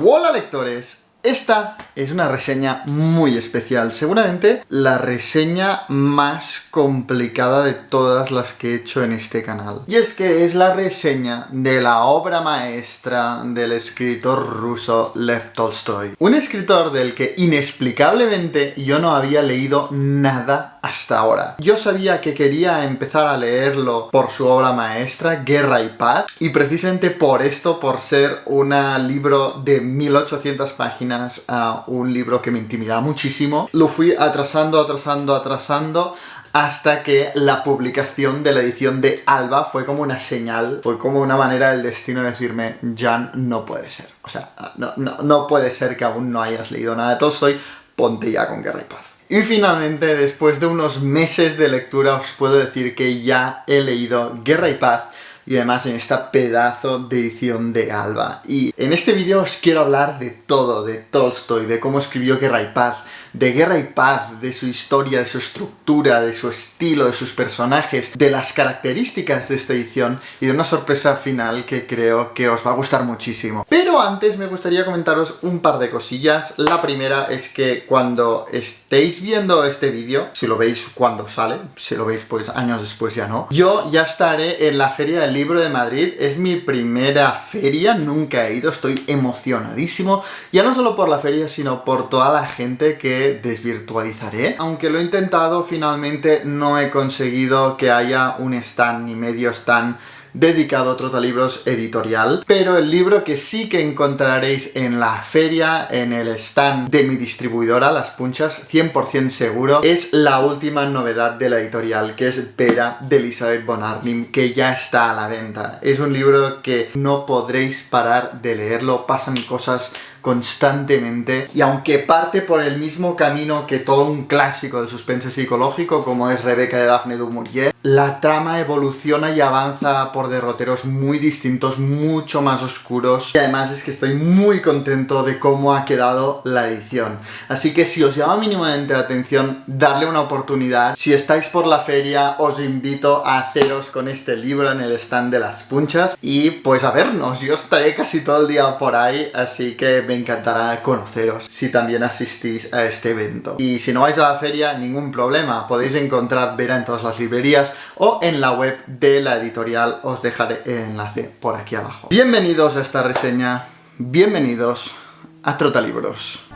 Hola lectores, esta es una reseña muy especial, seguramente la reseña más complicada de todas las que he hecho en este canal. Y es que es la reseña de la obra maestra del escritor ruso Lev Tolstoy. Un escritor del que inexplicablemente yo no había leído nada hasta ahora. Yo sabía que quería empezar a leerlo por su obra maestra, Guerra y Paz, y precisamente por esto, por ser un libro de 1800 páginas, un libro que me intimidaba muchísimo, lo fui atrasando hasta que la publicación de la edición de Alba fue como una señal, fue como una manera del destino de decirme: Jan, no puede ser, o sea, no puede ser que aún no hayas leído nada de Tolstoy, ponte ya con Guerra y Paz. Y finalmente, después de unos meses de lectura, os puedo decir que ya he leído Guerra y Paz, y además en esta pedazo de edición de Alba. Y en este vídeo os quiero hablar de todo, de Tolstoy, de cómo escribió Guerra y Paz, de Guerra y Paz, de su historia, de su estructura, de su estilo, de sus personajes, de las características de esta edición y de una sorpresa final que creo que os va a gustar muchísimo. Pero antes me gustaría comentaros un par de cosillas. La primera es que cuando estéis viendo este vídeo, si lo veis cuando sale, si lo veis pues años después ya no, yo ya estaré en la Feria del Libro de Madrid. Es mi primera feria, nunca he ido, estoy emocionadísimo, ya no solo por la feria sino por toda la gente que desvirtualizaré. Aunque lo he intentado, finalmente no he conseguido que haya un stand ni medio stand dedicado a Trotalibros editorial, pero el libro que sí que encontraréis en la feria, en el stand de mi distribuidora, Las Punchas, 100% seguro, es la última novedad de la editorial, que es Vera, de Elisabeth von Arnim, que ya está a la venta. Es un libro que no podréis parar de leerlo, pasan cosas constantemente, y aunque parte por el mismo camino que todo un clásico del suspense psicológico como es Rebeca de Daphne du Maurier, la trama evoluciona y avanza por derroteros muy distintos, mucho más oscuros, y además es que estoy muy contento de cómo ha quedado la edición. Así que si os llama mínimamente la atención, darle una oportunidad. Si estáis por la feria, os invito a haceros con este libro en el stand de Las Punchas y pues a vernos. Yo estaré casi todo el día por ahí, así que me encantará conoceros si también asistís a este evento. Y si no vais a la feria, ningún problema, podéis encontrar Vera en todas las librerías o en la web de la editorial, os dejaré el enlace por aquí abajo. Bienvenidos a esta reseña, bienvenidos a Trotalibros.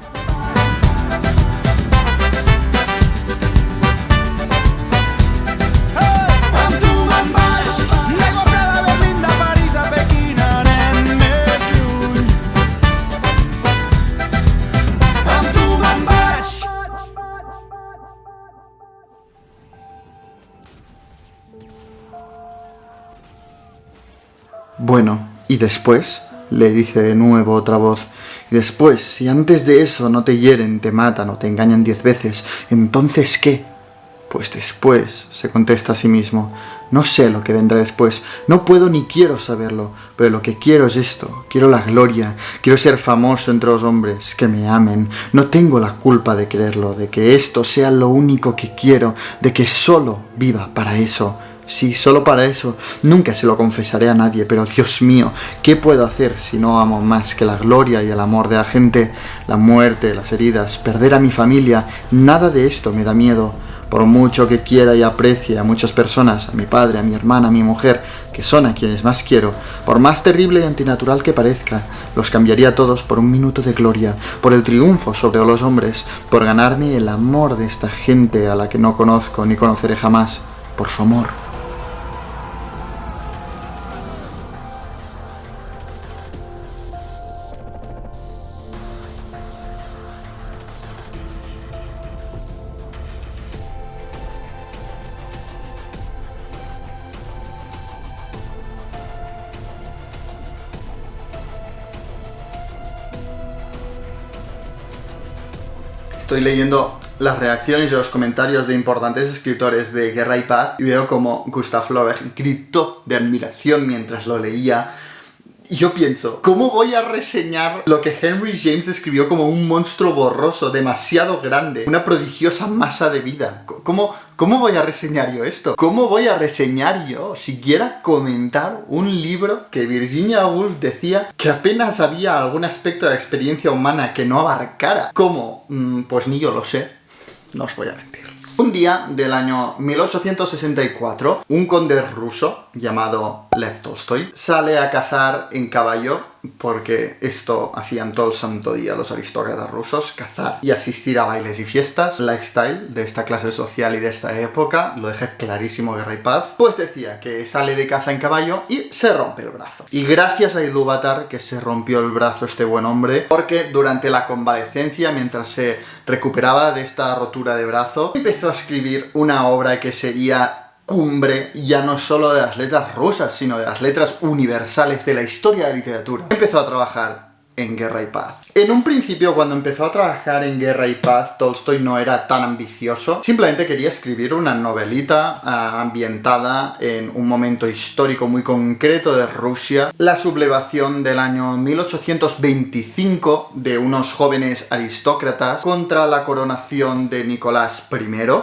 Bueno, y después, le dice de nuevo otra voz, y después, si antes de eso no te hieren, te matan o te engañan 10 veces, ¿entonces qué? Pues después, se contesta a sí mismo, no sé lo que vendrá después, no puedo ni quiero saberlo, pero lo que quiero es esto, quiero la gloria, quiero ser famoso entre los hombres, que me amen, no tengo la culpa de quererlo, de que esto sea lo único que quiero, de que solo viva para eso. Sí, solo para eso. Nunca se lo confesaré a nadie, pero Dios mío, ¿qué puedo hacer si no amo más que la gloria y el amor de la gente? La muerte, las heridas, perder a mi familia, nada de esto me da miedo. Por mucho que quiera y aprecie a muchas personas, a mi padre, a mi hermana, a mi mujer, que son a quienes más quiero, por más terrible y antinatural que parezca, los cambiaría a todos por un minuto de gloria, por el triunfo sobre los hombres, por ganarme el amor de esta gente a la que no conozco ni conoceré jamás, por su amor. Estoy leyendo las reacciones y los comentarios de importantes escritores de Guerra y Paz y veo como Gustave Flaubert gritó de admiración mientras lo leía. Y yo pienso, ¿cómo voy a reseñar lo que Henry James describió como un monstruo borroso, demasiado grande, una prodigiosa masa de vida? ¿Cómo voy a reseñar yo esto? ¿Cómo voy a reseñar yo, siquiera comentar un libro que Virginia Woolf decía que apenas había algún aspecto de la experiencia humana que no abarcara? ¿Cómo? Pues ni yo lo sé, no os voy a mentir. Un día del año 1864, un conde ruso llamado Lev Tolstoy sale a cazar en caballo, porque esto hacían todo el santo día los aristócratas rusos, cazar y asistir a bailes y fiestas. El lifestyle de esta clase social y de esta época, lo deja clarísimo Guerra y Paz, pues decía que sale de caza en caballo y se rompe el brazo. Y gracias a Ilúvatar que se rompió el brazo este buen hombre, porque durante la convalecencia, mientras se recuperaba de esta rotura de brazo, empezó a escribir una obra que sería cumbre ya no solo de las letras rusas, sino de las letras universales de la historia de la literatura. Empezó a trabajar en Guerra y Paz. En un principio, cuando empezó a trabajar en Guerra y Paz, Tolstoy no era tan ambicioso. Simplemente quería escribir una novelita ambientada en un momento histórico muy concreto de Rusia. La sublevación del año 1825 de unos jóvenes aristócratas contra la coronación de Nicolás I,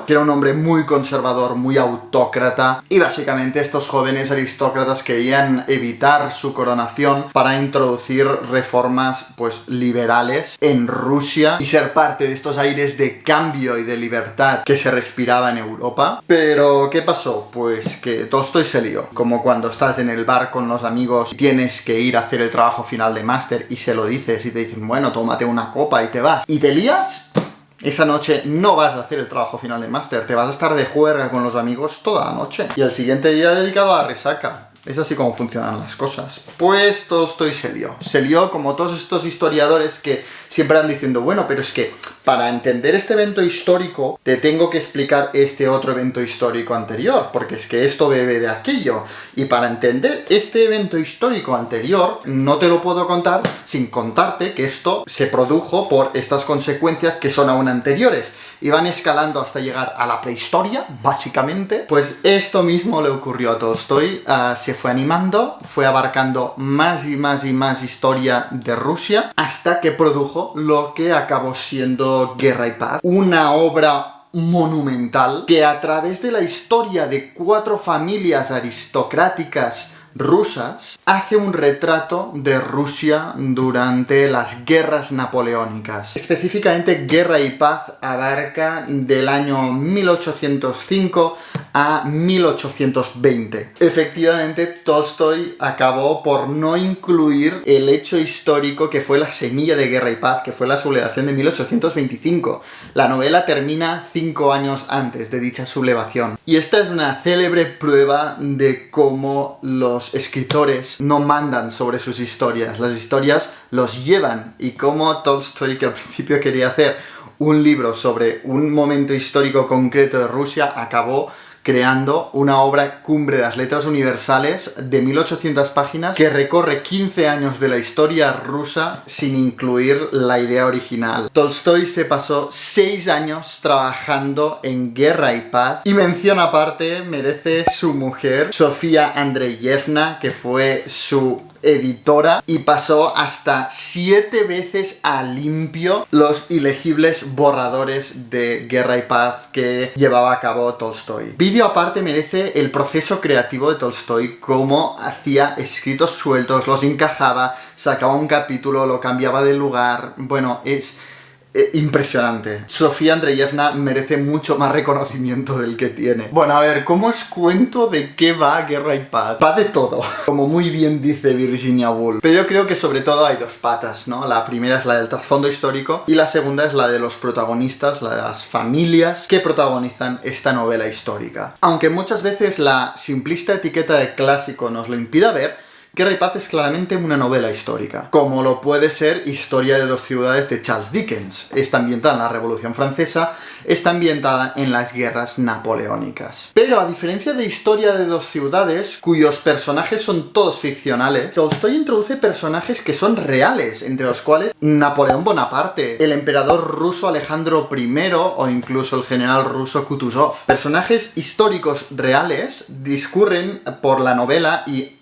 que era un hombre muy conservador, muy autócrata. Y básicamente estos jóvenes aristócratas querían evitar su coronación para introducir reformas pues liberales en Rusia y ser parte de estos aires de cambio y de libertad que se respiraba en Europa. Pero ¿qué pasó? Pues que Tolstoy se lió, como cuando estás en el bar con los amigos y tienes que ir a hacer el trabajo final de máster y se lo dices y te dicen, bueno, tómate una copa y te vas, y te lías. Esa noche no vas a hacer el trabajo final de máster, te vas a estar de juerga con los amigos toda la noche y el siguiente día dedicado a la resaca. Es así como funcionan las cosas. Pues Tolstoy se lió. Se lió como todos estos historiadores que siempre van diciendo, bueno, pero es que para entender este evento histórico te tengo que explicar este otro evento histórico anterior, porque es que esto bebe de aquello. Y para entender este evento histórico anterior, no te lo puedo contar sin contarte que esto se produjo por estas consecuencias que son aún anteriores. Y van escalando hasta llegar a la prehistoria, básicamente. Pues esto mismo le ocurrió a Tolstoy. Se fue animando, fue abarcando más y más y más historia de Rusia, hasta que produjo lo que acabó siendo Guerra y Paz. Una obra monumental que a través de la historia de 4 familias aristocráticas rusas hace un retrato de Rusia durante las guerras napoleónicas. Específicamente, Guerra y Paz abarca del año 1805 a 1820. Efectivamente, Tolstoy acabó por no incluir el hecho histórico que fue la semilla de Guerra y Paz, que fue la sublevación de 1825. La novela termina 5 años antes de dicha sublevación. Y esta es una célebre prueba de cómo los escritores no mandan sobre sus historias. Las historias los llevan, y cómo Tolstoy, que al principio quería hacer un libro sobre un momento histórico concreto de Rusia, acabó creando una obra cumbre de las letras universales de 1800 páginas que recorre 15 años de la historia rusa sin incluir la idea original. Tolstoy se pasó 6 años trabajando en Guerra y Paz, y mención aparte merece su mujer, Sofía Andreyevna, que fue su editora y pasó hasta 7 veces a limpio los ilegibles borradores de Guerra y Paz que llevaba a cabo Tolstoy. Vídeo aparte merece el proceso creativo de Tolstoy, cómo hacía escritos sueltos, los encajaba, sacaba un capítulo, lo cambiaba de lugar. Bueno, es impresionante. Sofía Andreyevna merece mucho más reconocimiento del que tiene. Bueno, a ver, ¿cómo os cuento de qué va Guerra y Paz? Va de todo, como muy bien dice Virginia Woolf. Pero yo creo que sobre todo hay 2 patas, ¿no? La primera es la del trasfondo histórico y la segunda es la de los protagonistas, la de las familias que protagonizan esta novela histórica. Aunque muchas veces la simplista etiqueta de clásico nos lo impida ver, Guerra y Paz es claramente una novela histórica, como lo puede ser Historia de 2 ciudades de Charles Dickens. Está ambientada en la Revolución Francesa, está ambientada en las guerras napoleónicas. Pero a diferencia de Historia de 2 ciudades, cuyos personajes son todos ficcionales, Tolstoy introduce personajes que son reales, entre los cuales Napoleón Bonaparte, el emperador ruso Alejandro I o incluso el general ruso Kutuzov. Personajes históricos reales discurren por la novela y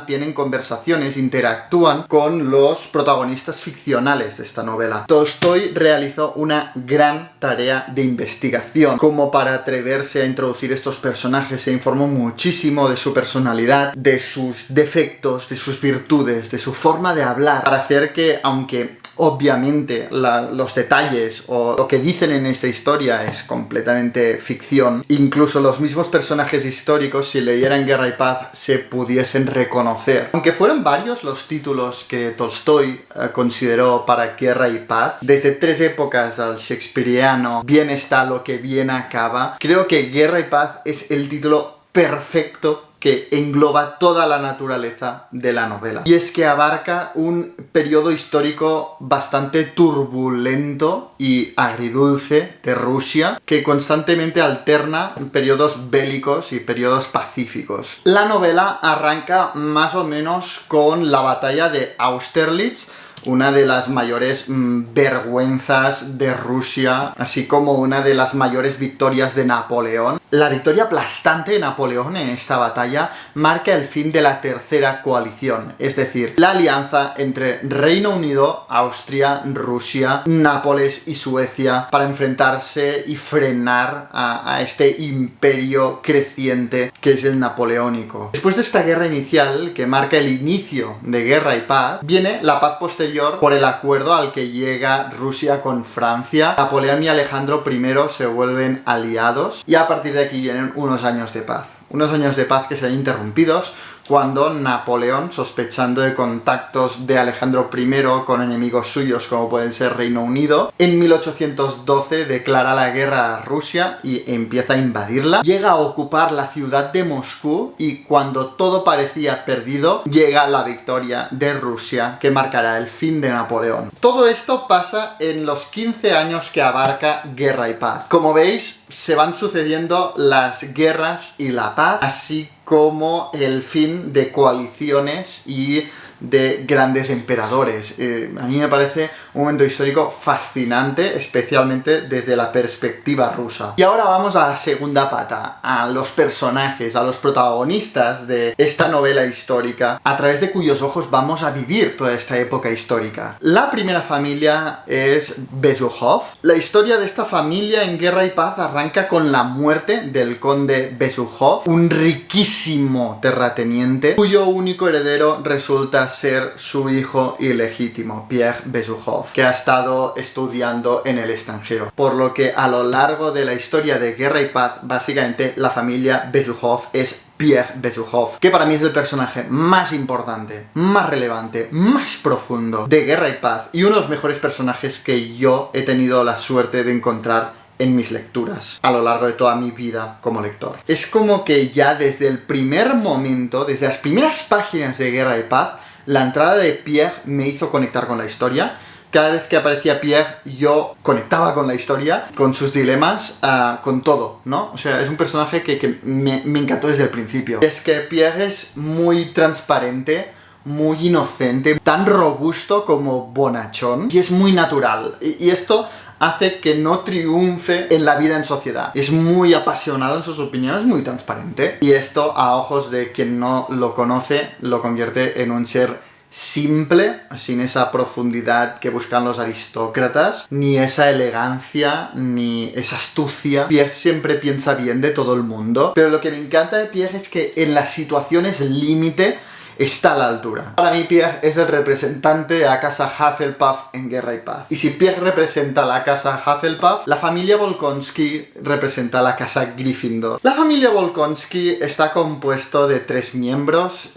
tienen conversaciones, interactúan con los protagonistas ficcionales de esta novela. Tolstói realizó una gran tarea de investigación como para atreverse a introducir estos personajes. Se informó muchísimo de su personalidad, de sus defectos, de sus virtudes, de su forma de hablar, para hacer que, aunque obviamente los detalles o lo que dicen en esta historia es completamente ficción, incluso los mismos personajes históricos, si leyeran Guerra y Paz, se pudiesen reconocer. Aunque fueron varios los títulos que Tolstói consideró para Guerra y Paz, desde Tres épocas al shakespeariano, Bien está lo que bien acaba, creo que Guerra y Paz es el título perfecto que engloba toda la naturaleza de la novela. Y es que abarca un periodo histórico bastante turbulento y agridulce de Rusia, que constantemente alterna periodos bélicos y periodos pacíficos. La novela arranca más o menos con la batalla de Austerlitz, una de las mayores vergüenzas de Rusia, así como una de las mayores victorias de Napoleón. La victoria aplastante de Napoleón en esta batalla marca el fin de la tercera coalición, es decir, la alianza entre Reino Unido, Austria, Rusia, Nápoles y Suecia para enfrentarse y frenar a este imperio creciente que es el napoleónico. Después de esta guerra inicial, que marca el inicio de Guerra y Paz, viene la paz posterior por el acuerdo al que llega Rusia con Francia. Napoleón y Alejandro I se vuelven aliados y a partir de aquí vienen unos años de paz. Unos años de paz que se ven interrumpidos cuando Napoleón, sospechando de contactos de Alejandro I con enemigos suyos como pueden ser Reino Unido, en 1812 declara la guerra a Rusia y empieza a invadirla. Llega a ocupar la ciudad de Moscú y cuando todo parecía perdido, llega la victoria de Rusia que marcará el fin de Napoleón. Todo esto pasa en los 15 años que abarca Guerra y Paz. Como veis, se van sucediendo las guerras y la paz, así como el fin de coaliciones y de grandes emperadores. A mí me parece un momento histórico fascinante, especialmente desde la perspectiva rusa. Y ahora vamos a la segunda pata, a los personajes, a los protagonistas de esta novela histórica, a través de cuyos ojos vamos a vivir toda esta época histórica. La primera familia es Besukhov. La historia de esta familia en Guerra y Paz arranca con la muerte del conde Besukhov, un riquísimo terrateniente, cuyo único heredero resulta ser su hijo ilegítimo, Pierre Besukhov, que ha estado estudiando en el extranjero. Por lo que a lo largo de la historia de Guerra y Paz, básicamente la familia Besukhov es Pierre Besukhov, que para mí es el personaje más importante, más relevante, más profundo de Guerra y Paz y uno de los mejores personajes que yo he tenido la suerte de encontrar en mis lecturas, a lo largo de toda mi vida como lector. Es como que ya desde el primer momento, desde las primeras páginas de Guerra y Paz, la entrada de Pierre me hizo conectar con la historia. Cada vez que aparecía Pierre, yo conectaba con la historia, con sus dilemas, con todo, ¿no? O sea, es un personaje que me encantó desde el principio. Es que Pierre es muy transparente, muy inocente, tan robusto como bonachón, y es muy natural. Y esto hace que no triunfe en la vida en sociedad. Es muy apasionado en sus opiniones, muy transparente. Y esto, a ojos de quien no lo conoce, lo convierte en un ser simple, sin esa profundidad que buscan los aristócratas, ni esa elegancia, ni esa astucia. Pierre siempre piensa bien de todo el mundo. Pero lo que me encanta de Pierre es que en las situaciones límite está a la altura. Para mí Pierre es el representante de la casa Hufflepuff en Guerra y Paz. Y si Pierre representa la casa Hufflepuff, la familia Bolkonsky representa la casa Gryffindor. La familia Bolkonsky está compuesto de 3 miembros.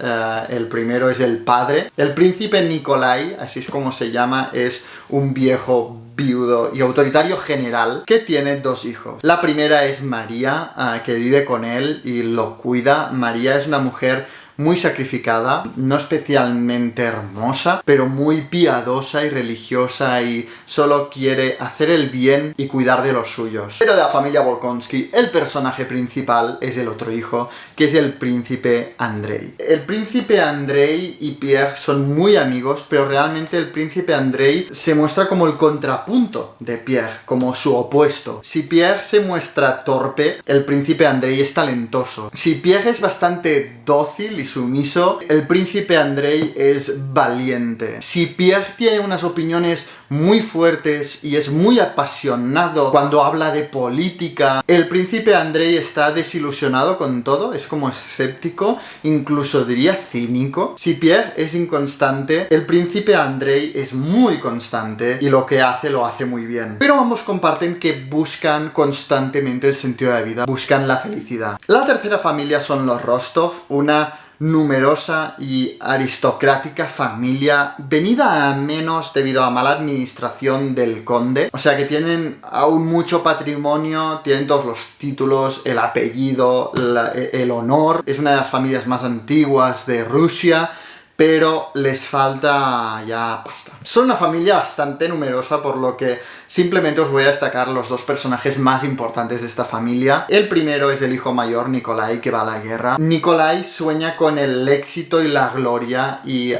El primero es el padre. El príncipe Nikolai, así es como se llama, es un viejo viudo y autoritario general que tiene 2 hijos. La primera es María, que vive con él y lo cuida. María es una mujer muy sacrificada, no especialmente hermosa, pero muy piadosa y religiosa y solo quiere hacer el bien y cuidar de los suyos. Pero de la familia Bolkonsky, el personaje principal es el otro hijo, que es el príncipe Andrei. El príncipe Andrei y Pierre son muy amigos, pero realmente el príncipe Andrei se muestra como el contrapunto de Pierre, como su opuesto. Si Pierre se muestra torpe, el príncipe Andrei es talentoso. Si Pierre es bastante dócil y sumiso, el príncipe Andrei es valiente. Si Pierre tiene unas opiniones muy fuertes y es muy apasionado cuando habla de política, el príncipe Andrei está desilusionado con todo, es como escéptico, incluso diría cínico. Si Pierre es inconstante, el príncipe Andrei es muy constante y lo que hace lo hace muy bien. Pero ambos comparten que buscan constantemente el sentido de la vida, buscan la felicidad. La tercera familia son los Rostov, una numerosa y aristocrática familia venida a menos debido a mala administración del conde, o sea que tienen aún mucho patrimonio, tienen todos los títulos, el apellido, el honor. Es una de las familias más antiguas de Rusia, pero les falta ya pasta. Son una familia bastante numerosa, por lo que simplemente os voy a destacar los dos personajes más importantes de esta familia. El primero es el hijo mayor, Nikolai, que va a la guerra. Nikolai sueña con el éxito y la gloria y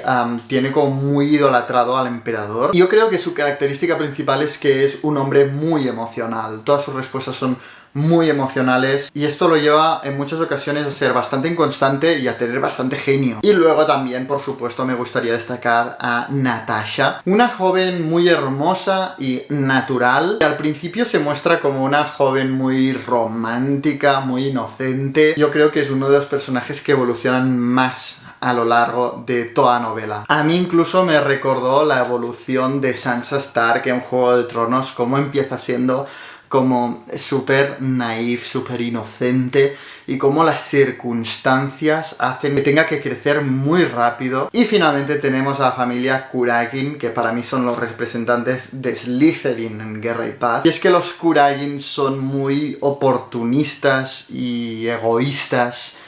tiene como muy idolatrado al emperador. Y yo creo que su característica principal es que es un hombre muy emocional. Todas sus respuestas son muy emocionales y esto lo lleva en muchas ocasiones a ser bastante inconstante y a tener bastante genio. Y luego también, por supuesto, me gustaría destacar a Natasha, una joven muy hermosa y natural. Al principio se muestra como una joven muy romántica, muy inocente. Yo creo que es uno de los personajes que evolucionan más a lo largo de toda la novela. A mí incluso me recordó la evolución de Sansa Stark en Juego de Tronos, cómo empieza siendo como súper naif, súper inocente, y cómo las circunstancias hacen que tenga que crecer muy rápido. Y finalmente tenemos a la familia Kuragin, que para mí son los representantes de Slytherin en Guerra y Paz. Y es que los Kuragin son muy oportunistas y egoístas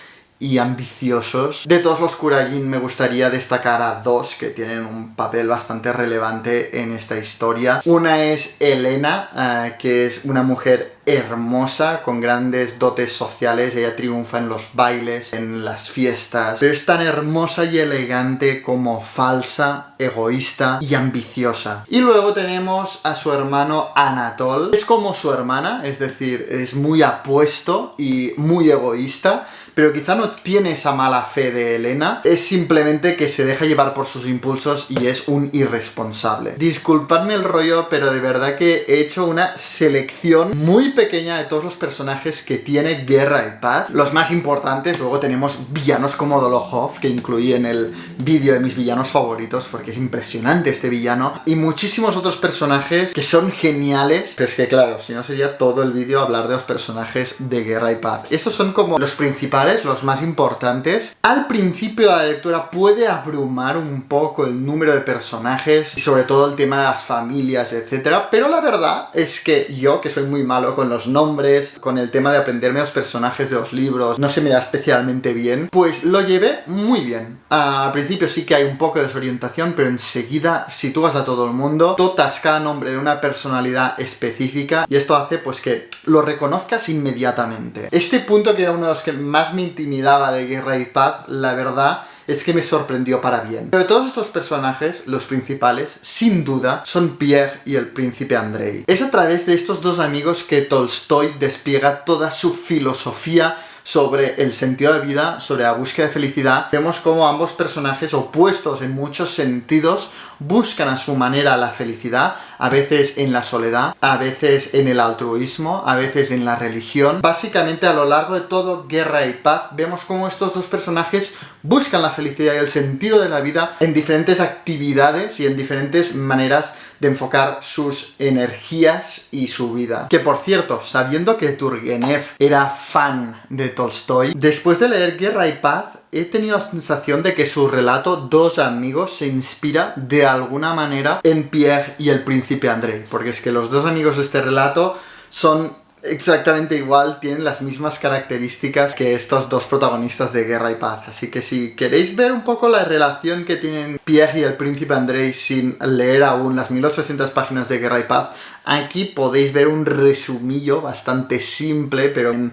y ambiciosos. De todos los Kuragin me gustaría destacar a dos que tienen un papel bastante relevante en esta historia. Una es Elena, que es una mujer hermosa, con grandes dotes sociales. Ella triunfa en los bailes, en las fiestas, pero es tan hermosa y elegante como falsa, egoísta y ambiciosa. Y luego tenemos a su hermano Anatol. Es como su hermana, es decir, es muy apuesto y muy egoísta, pero quizá no tiene esa mala fe de Elena, es simplemente que se deja llevar por sus impulsos y es un irresponsable. Disculpadme el rollo, pero de verdad que he hecho una selección muy pequeña de todos los personajes que tiene Guerra y Paz. Los más importantes, luego tenemos villanos como Dolokhov, que incluí en el vídeo de mis villanos favoritos, porque es impresionante este villano, y muchísimos otros personajes que son geniales, pero es que claro, si no sería todo el vídeo hablar de los personajes de Guerra y Paz. Esos son como los principales, los más importantes. Al principio de la lectura puede abrumar un poco el número de personajes y sobre todo el tema de las familias, etcétera, pero la verdad es que yo, que soy muy malo con los nombres, con el tema de aprenderme los personajes de los libros, no se me da especialmente bien, pues lo llevé muy bien. Al principio sí que hay un poco de desorientación, pero enseguida sitúas a todo el mundo, dotas cada nombre de una personalidad específica y esto hace pues que lo reconozcas inmediatamente. Este punto, que era uno de los que más me intimidaba de Guerra y Paz, la verdad es que me sorprendió para bien. Pero de todos estos personajes, los principales, sin duda, son Pierre y el príncipe Andrei. Es a través de estos dos amigos que Tolstói despliega toda su filosofía sobre el sentido de vida, sobre la búsqueda de felicidad. Vemos cómo ambos personajes, opuestos en muchos sentidos, buscan a su manera la felicidad, a veces en la soledad, a veces en el altruismo, a veces en la religión. Básicamente, a lo largo de todo Guerra y Paz, vemos cómo estos dos personajes buscan la felicidad y el sentido de la vida en diferentes actividades y en diferentes maneras de enfocar sus energías y su vida. Que por cierto, sabiendo que Turgenev era fan de Tolstói, después de leer Guerra y Paz, he tenido la sensación de que su relato Dos amigos se inspira de alguna manera en Pierre y el príncipe Andrei, porque es que los dos amigos de este relato son exactamente igual, tienen las mismas características que estos dos protagonistas de Guerra y Paz. Así que si queréis ver un poco la relación que tienen Pierre y el príncipe Andrei sin leer aún las 1800 páginas de Guerra y Paz, aquí podéis ver un resumillo bastante simple, pero en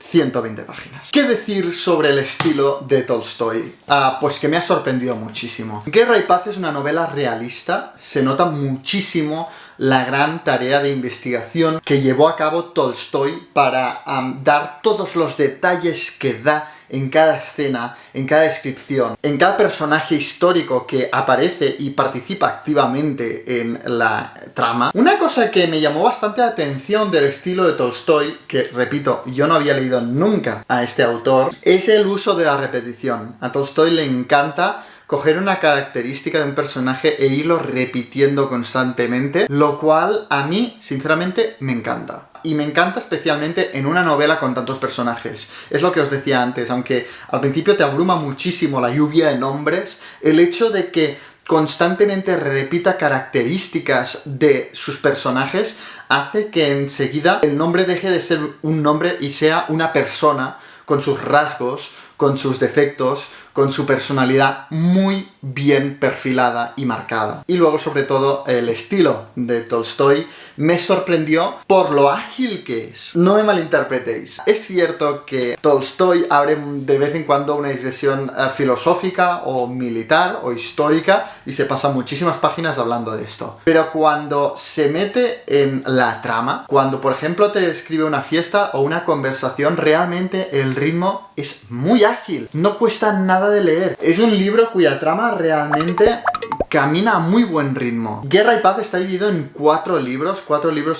120 páginas. ¿Qué decir sobre el estilo de Tolstói? Pues que me ha sorprendido muchísimo. Guerra y Paz es una novela realista, se nota muchísimo la gran tarea de investigación que llevó a cabo Tolstói para dar todos los detalles que da en cada escena, en cada descripción, en cada personaje histórico que aparece y participa activamente en la trama. Una cosa que me llamó bastante la atención del estilo de Tolstói, que repito, yo no había leído nunca a este autor, es el uso de la repetición. A Tolstói le encanta coger una característica de un personaje e irlo repitiendo constantemente, lo cual a mí, sinceramente, me encanta. Y me encanta especialmente en una novela con tantos personajes. Es lo que os decía antes, aunque al principio te abruma muchísimo la lluvia de nombres, el hecho de que constantemente repita características de sus personajes hace que enseguida el nombre deje de ser un nombre y sea una persona con sus rasgos, con sus defectos, con su personalidad muy bien perfilada y marcada. Y luego, sobre todo, el estilo de Tolstói me sorprendió por lo ágil que es. No me malinterpretéis. Es cierto que Tolstói abre de vez en cuando una digresión filosófica o militar o histórica y se pasa muchísimas páginas hablando de esto. Pero cuando se mete en la trama, cuando por ejemplo te describe una fiesta o una conversación, realmente el ritmo es muy ágil. No cuesta nada de leer. Es un libro cuya trama realmente camina a muy buen ritmo. Guerra y Paz está dividido en 4 libros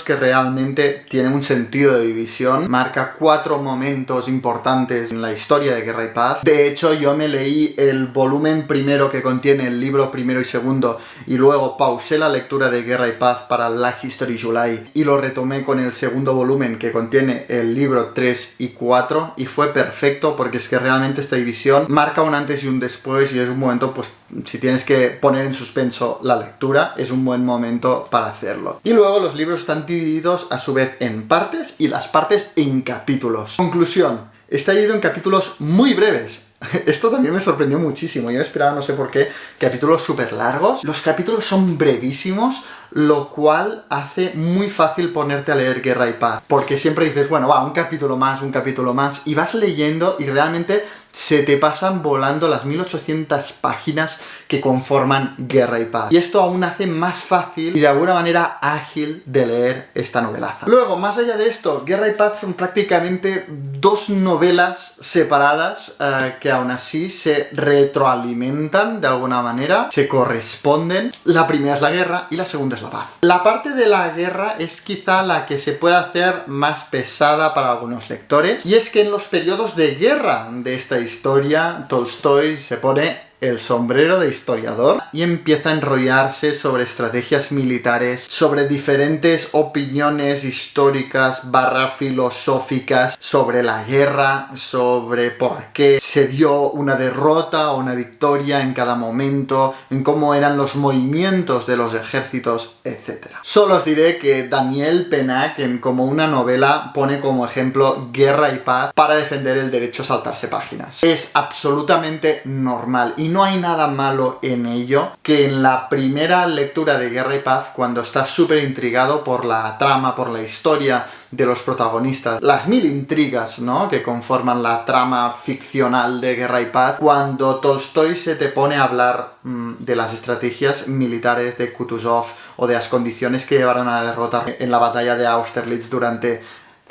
que realmente tienen un sentido de división. Marca 4 momentos importantes en la historia de Guerra y Paz. De hecho, yo me leí el volumen primero que contiene el libro primero y segundo, y luego pausé la lectura de Guerra y Paz para Life History July y lo retomé con el segundo volumen que contiene el libro 3 y 4 y fue perfecto porque es que realmente esta división marca un antes y un después y es un momento, pues, si tienes que poner en suspenso la lectura, es un buen momento para hacerlo. Y luego los libros están divididos a su vez en partes y las partes en capítulos. Conclusión, está dividido en capítulos muy breves. Esto también me sorprendió muchísimo. Yo esperaba, no sé por qué, capítulos súper largos. Los capítulos son brevísimos, lo cual hace muy fácil ponerte a leer Guerra y Paz. Porque siempre dices, bueno, va, un capítulo más, y vas leyendo y realmente se te pasan volando las 1800 páginas que conforman Guerra y Paz. Y esto aún hace más fácil y de alguna manera ágil de leer esta novelaza. Luego, más allá de esto, Guerra y Paz son prácticamente 2 novelas separadas que aún así se retroalimentan de alguna manera, se corresponden. La primera es la guerra y la segunda es la paz. La parte de la guerra es quizá la que se puede hacer más pesada para algunos lectores, y es que en los periodos de guerra de esta historia, Tolstói se pone el sombrero de historiador y empieza a enrollarse sobre estrategias militares, sobre diferentes opiniones históricas / filosóficas sobre la guerra, sobre por qué se dio una derrota o una victoria en cada momento, en cómo eran los movimientos de los ejércitos, etc. Solo os diré que Daniel Pennac, como una novela, pone como ejemplo Guerra y Paz para defender el derecho a saltarse páginas. Es absolutamente normal y no hay nada malo en ello, que en la primera lectura de Guerra y Paz, cuando estás súper intrigado por la trama, por la historia de los protagonistas, las 1000 intrigas, ¿no?, que conforman la trama ficcional de Guerra y Paz, cuando Tolstói se te pone a hablar de las estrategias militares de Kutuzov o de las condiciones que llevaron a la derrota en la batalla de Austerlitz durante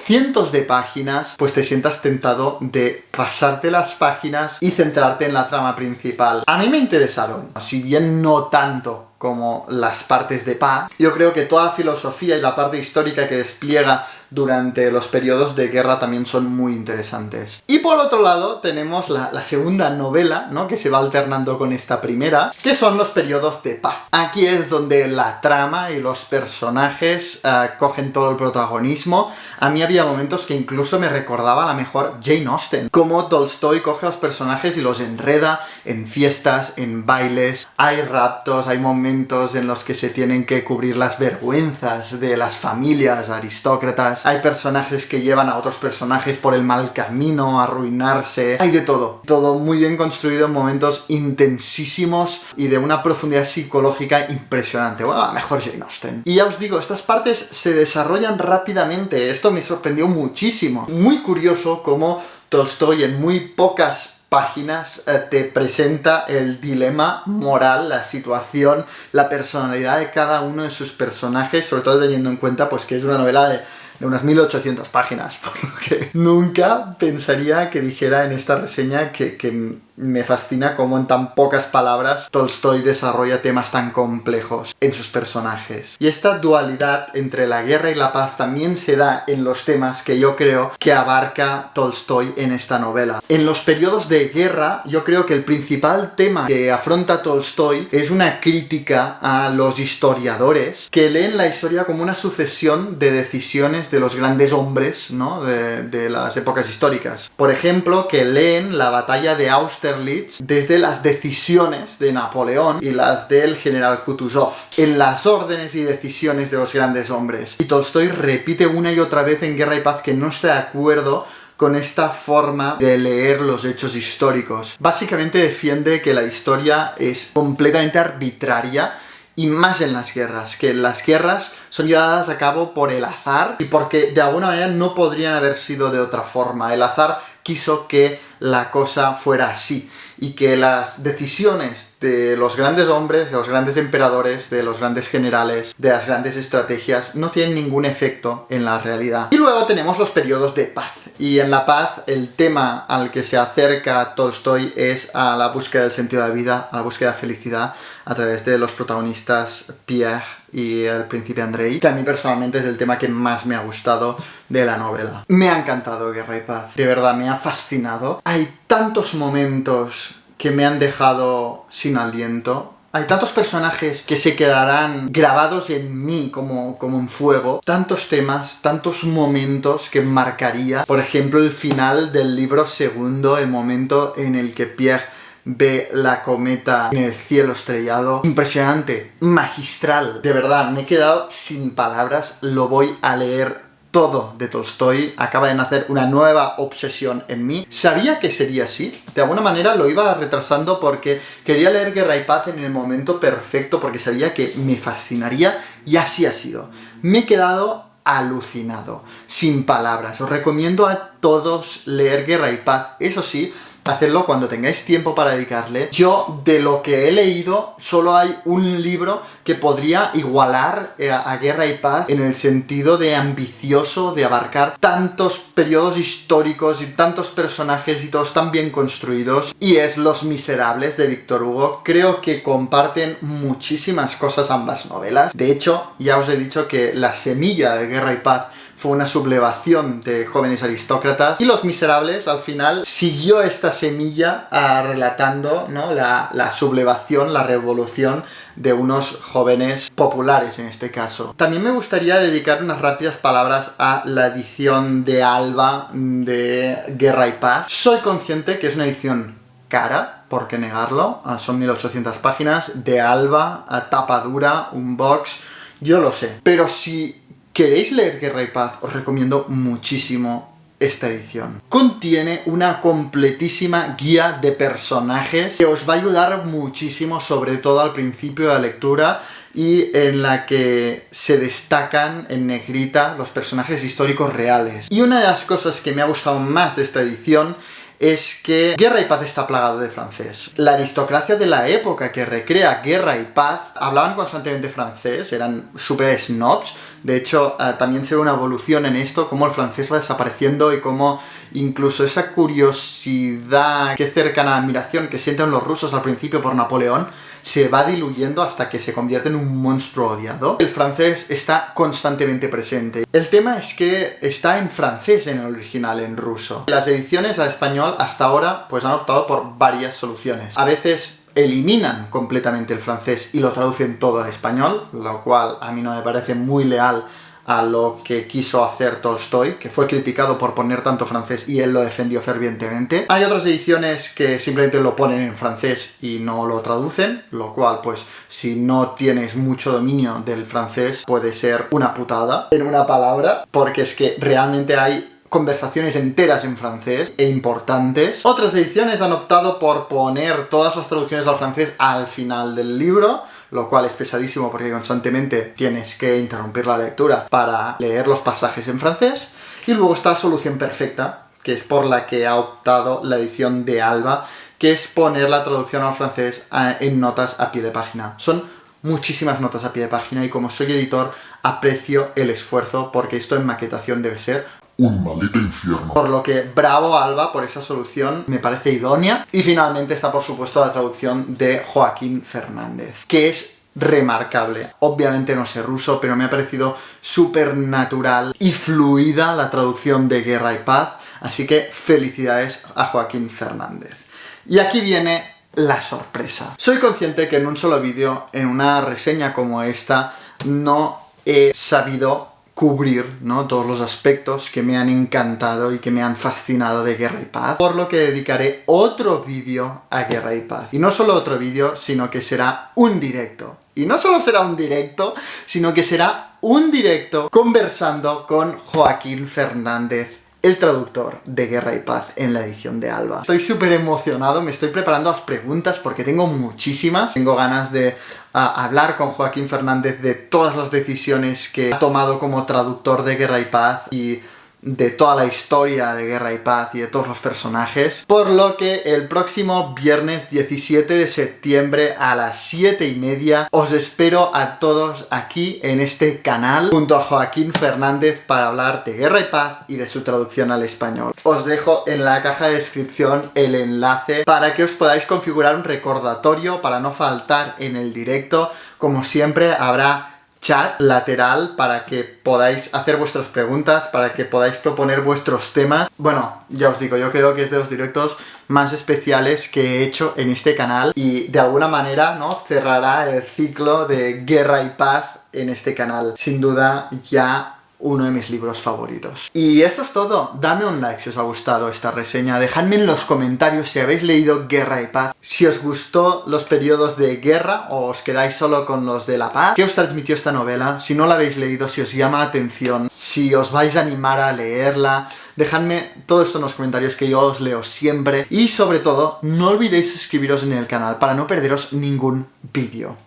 cientos de páginas, pues te sientas tentado de pasarte las páginas y centrarte en la trama principal. A mí me interesaron, si bien no tanto como las partes de Paz. Yo creo que toda la filosofía y la parte histórica que despliega durante los periodos de guerra también son muy interesantes. Y por otro lado tenemos la segunda novela, ¿no?, que se va alternando con esta primera, que son los periodos de paz. Aquí es donde la trama y los personajes cogen todo el protagonismo. A mí había momentos que incluso me recordaba a la mejor Jane Austen, como Tolstói coge a los personajes y los enreda en fiestas, en bailes, hay raptos, hay momentos en los que se tienen que cubrir las vergüenzas de las familias aristócratas, hay personajes que llevan a otros personajes por el mal camino, a arruinarse, hay de todo. Todo muy bien construido en momentos intensísimos y de una profundidad psicológica impresionante. Bueno, la mejor Jane Austen. Y ya os digo, estas partes se desarrollan rápidamente, esto me sorprendió muchísimo. Muy curioso cómo Tolstói en muy pocas páginas te presenta el dilema moral, la situación, la personalidad de cada uno de sus personajes, sobre todo teniendo en cuenta pues que es una novela de unas 1800 páginas, por lo que nunca pensaría que dijera en esta reseña que me fascina cómo en tan pocas palabras Tolstói desarrolla temas tan complejos en sus personajes. Y esta dualidad entre la guerra y la paz también se da en los temas que yo creo que abarca Tolstói en esta novela. En los periodos de guerra, yo creo que el principal tema que afronta Tolstói es una crítica a los historiadores que leen la historia como una sucesión de decisiones de los grandes hombres, ¿no?, de las épocas históricas. Por ejemplo, que leen la batalla de Austerlitz desde las decisiones de Napoleón y las del general Kutuzov, en las órdenes y decisiones de los grandes hombres. Y Tolstói repite una y otra vez en Guerra y Paz que no está de acuerdo con esta forma de leer los hechos históricos. Básicamente defiende que la historia es completamente arbitraria, y más en las guerras, que las guerras son llevadas a cabo por el azar y porque de alguna manera no podrían haber sido de otra forma. El azar quiso que la cosa fuera así y que las decisiones de los grandes hombres, de los grandes emperadores, de los grandes generales, de las grandes estrategias no tienen ningún efecto en la realidad. Y luego tenemos los periodos de paz. Y en la paz el tema al que se acerca Tolstói es a la búsqueda del sentido de la vida, a la búsqueda de felicidad a través de los protagonistas Pierre y el príncipe Andrei, que a mí personalmente es el tema que más me ha gustado de la novela. Me ha encantado Guerra y Paz, de verdad me ha fascinado. Hay tantos momentos que me han dejado sin aliento. Hay tantos personajes que se quedarán grabados en mí como en fuego. Tantos temas, tantos momentos que marcaría. Por ejemplo, el final del libro segundo, el momento en el que Pierre ve la cometa en el cielo estrellado. Impresionante, magistral. De verdad, me he quedado sin palabras. Lo voy a leer todo de Tolstói. Acaba de nacer una nueva obsesión en mí. Sabía que sería así. De alguna manera lo iba retrasando porque quería leer Guerra y Paz en el momento perfecto, porque sabía que me fascinaría, y así ha sido. Me he quedado alucinado, sin palabras. Os recomiendo a todos leer Guerra y Paz. Eso sí, hacedlo cuando tengáis tiempo para dedicarle. Yo, de lo que he leído, solo hay un libro que podría igualar a Guerra y Paz en el sentido de ambicioso, de abarcar tantos periodos históricos y tantos personajes y todos tan bien construidos, y es Los Miserables de Víctor Hugo. Creo que comparten muchísimas cosas ambas novelas. De hecho, ya os he dicho que la semilla de Guerra y Paz fue una sublevación de jóvenes aristócratas, y Los Miserables al final siguió esta semilla relatando, ¿no?, la sublevación, la revolución de unos jóvenes populares en este caso. También me gustaría dedicar unas rápidas palabras a la edición de Alba de Guerra y Paz. Soy consciente que es una edición cara, por qué negarlo, son 1800 páginas, de Alba, a tapa dura, un box, yo lo sé. Pero si queréis leer Guerra y Paz, os recomiendo muchísimo esta edición. Contiene una completísima guía de personajes que os va a ayudar muchísimo, sobre todo al principio de la lectura, y en la que se destacan en negrita los personajes históricos reales. Y una de las cosas que me ha gustado más de esta edición es que Guerra y Paz está plagado de francés. La aristocracia de la época que recrea Guerra y Paz hablaban constantemente francés, eran super snobs. De hecho, también se ve una evolución en esto, cómo el francés va desapareciendo y cómo incluso esa curiosidad que es cercana a la admiración que sienten los rusos al principio por Napoleón se va diluyendo hasta que se convierte en un monstruo odiado. El francés está constantemente presente. El tema es que está en francés en el original, en ruso. Las ediciones al español hasta ahora pues han optado por varias soluciones. A veces eliminan completamente el francés y lo traducen todo al español, lo cual a mí no me parece muy leal a lo que quiso hacer Tolstói, que fue criticado por poner tanto francés y él lo defendió fervientemente. Hay otras ediciones que simplemente lo ponen en francés y no lo traducen, lo cual, pues, si no tienes mucho dominio del francés, puede ser una putada, en una palabra, porque es que realmente hay conversaciones enteras en francés e importantes. Otras ediciones han optado por poner todas las traducciones al francés al final del libro, lo cual es pesadísimo porque constantemente tienes que interrumpir la lectura para leer los pasajes en francés. Y luego está Solución Perfecta, que es por la que ha optado la edición de Alba, que es poner la traducción al francés en notas a pie de página. Son muchísimas notas a pie de página y como soy editor, aprecio el esfuerzo porque esto en maquetación debe ser un maldito infierno. por lo que bravo Alba por esa solución, me parece idónea. Y finalmente está por supuesto la traducción de Joaquín Fernández, que es remarcable. Obviamente no sé ruso, pero me ha parecido súper natural y fluida la traducción de Guerra y Paz, así que felicidades a Joaquín Fernández. Y aquí viene la sorpresa. Soy consciente que en un solo vídeo, en una reseña como esta, no he sabido cubrir, ¿no?, todos los aspectos que me han encantado y que me han fascinado de Guerra y Paz, por lo que dedicaré otro vídeo a Guerra y Paz. Y no solo otro vídeo, sino que será un directo. Y no solo será un directo, sino que será un directo conversando con Joaquín Fernández, el traductor de Guerra y Paz en la edición de Alba. Estoy súper emocionado, me estoy preparando las preguntas porque tengo muchísimas. Tengo ganas de hablar con Joaquín Fernández de todas las decisiones que ha tomado como traductor de Guerra y Paz y de toda la historia de Guerra y Paz y de todos los personajes. Por lo que el próximo viernes 17 de septiembre a las 7:30 os espero a todos aquí en este canal junto a Joaquín Fernández para hablar de Guerra y Paz y de su traducción al español. Os dejo en la caja de descripción el enlace para que os podáis configurar un recordatorio para no faltar en el directo. Como siempre habrá chat lateral para que podáis hacer vuestras preguntas, para que podáis proponer vuestros temas. Bueno, ya os digo, yo creo que es de los directos más especiales que he hecho en este canal y de alguna manera, ¿no?, cerrará el ciclo de Guerra y Paz en este canal. Sin duda, ya uno de mis libros favoritos. Y esto es todo. Dame un like si os ha gustado esta reseña. Dejadme en los comentarios si habéis leído Guerra y Paz, si os gustó los periodos de guerra o os quedáis solo con los de la paz. ¿Qué os transmitió esta novela? Si no la habéis leído, si os llama la atención, si os vais a animar a leerla. Dejadme todo esto en los comentarios que yo os leo siempre. Y sobre todo, no olvidéis suscribiros en el canal para no perderos ningún vídeo.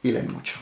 Y leen mucho.